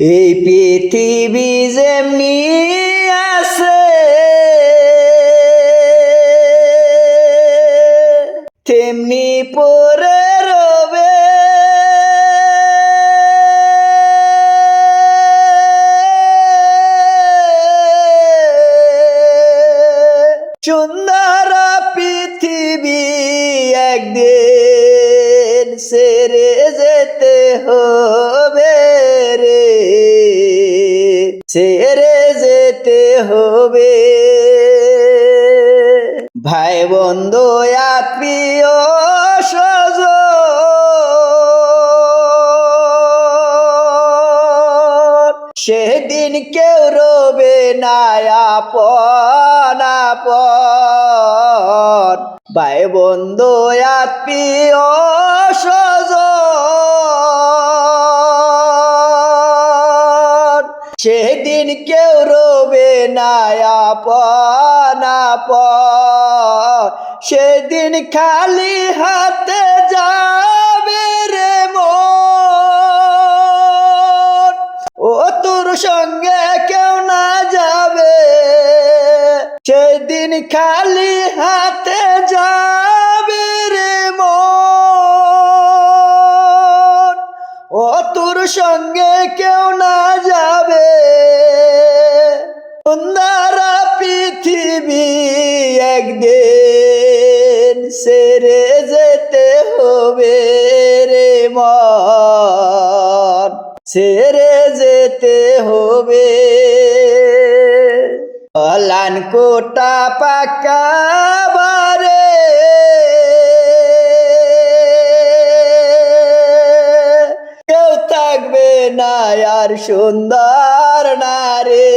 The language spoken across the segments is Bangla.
এই পৃথিবী যেমনি আছে তেমনি পরে রবে। সুন্দর পৃথিবী একদিন ছেড়ে যেতে হবে রে, ছেড়ে যেতে হবে। ভাই বন্ধু আত্মীয় স্বজন সেদিন কেউ রবে না আপন আপন। ভাই বন্ধু আত্মীয় স্বজন সেদিন কেউ রবে না আপন আপন। সেদিন খালি হাতে যাবে রে মন, ও তোর সঙ্গে কেউ না যাবে। সেদিন খালি হাতে যাবে রে মন, ও তোর সঙ্গে কেউ না যাবে। সুন্দর পৃথিবী একদিন ছেড়ে যেতে হবে রে মন, ছেড়ে যেতে হবে। অলান কোটা পাকা বারে কেউ থাকবে না আর সুন্দর নারে।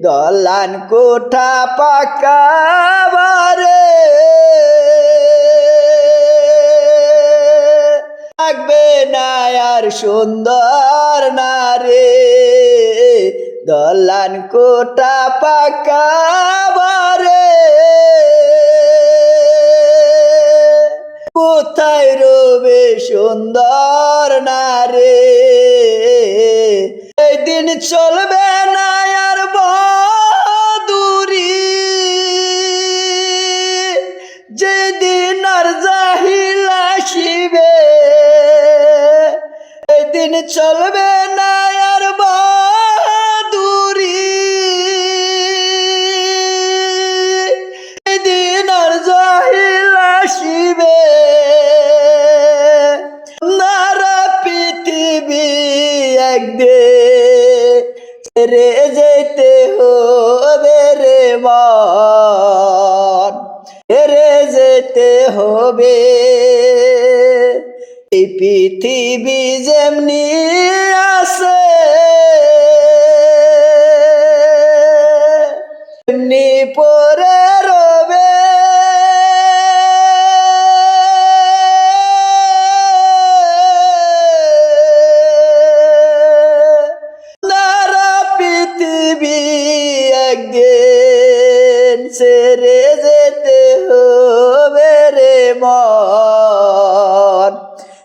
দলান কোঠা পাকা বারে থাকবে না আর সুন্দর নারে। দলান কোঠা পাকা বারে কোথায় রবে সুন্দর নারে। এই দিন চলবে না আর বদুরি, যেদিন আর জাহিল আসিবে। এই দিন চলবে না আর বদুরি, যেদিন আর জাহিল আসিবে। পৃথিবী একদিন ছেড়ে যেতে হবে রে মন, ছেড়ে যেতে হবে। এই পৃথিবী যেমনি আছে তেমনি পরে রবে। পৃথিবী একদিন ছেড়ে যেতে হবে রে মন,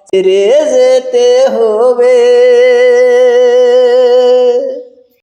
ছেড়ে যেতে হবে।